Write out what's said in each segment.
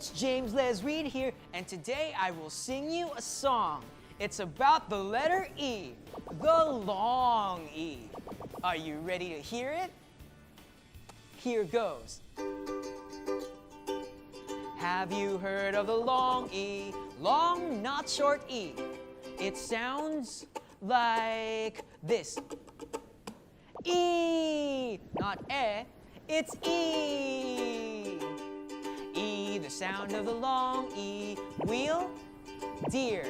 it's James Les Reed here, and today I will sing you a song. It's about the letter E, the long E. Are you ready to hear it? Here goes. Have you heard of the long E? Long, not short E. It sounds like this. E, not E, it's E. E, the sound of the long E. Wheel, deer,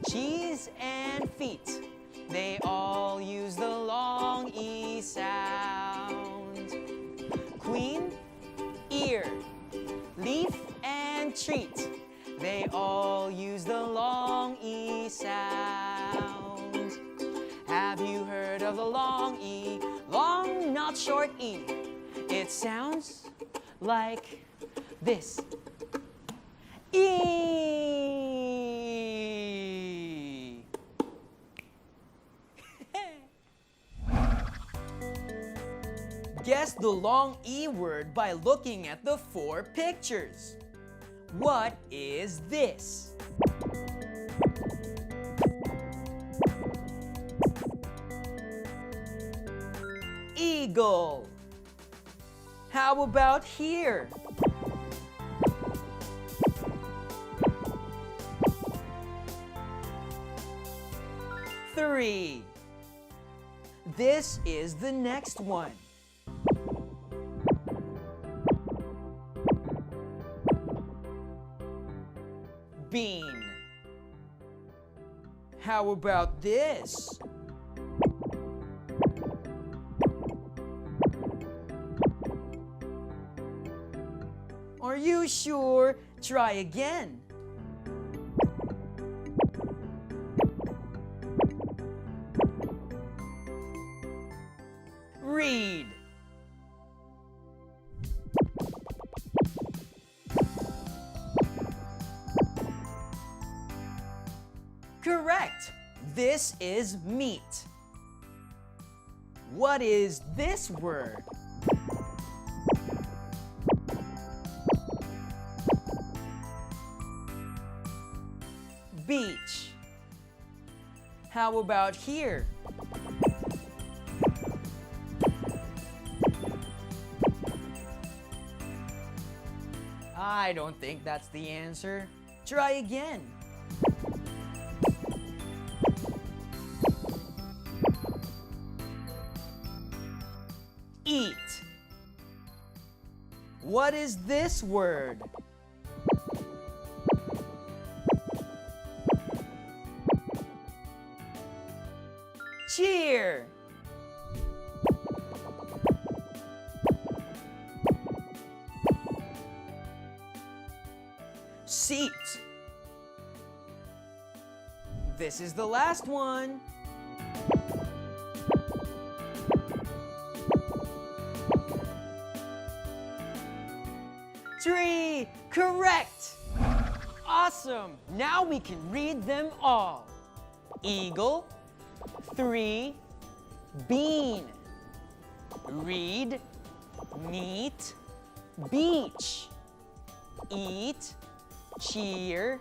cheese and feet. They all use the long E sound. Queen, ear, leaf and treat. They all use the long E sound. Have you heard of the long E? Long, not short E. It sounds like this. E. Guess the long E word by looking at the 4 pictures. What is this? Eagle. How about here? Three. This is the next one. Bean. How about this? Are you sure? Try again. Read. Correct. This is meat. What is this word? Beach. How about here? I don't think that's the answer. Try again. Eat. What is this word? Cheer. Seat. This is the last one. Tree. Correct. Awesome. Now we can read them all. Eagle. 3. Bean. Read. Meat. Beach. Eat. Cheer.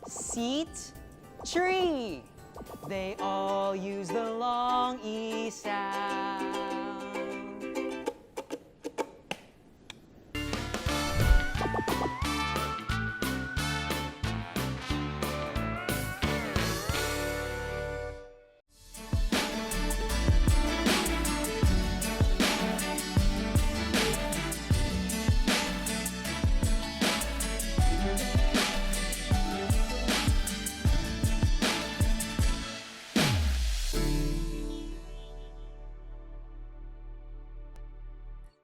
Seat. Tree. They all use the long E sound.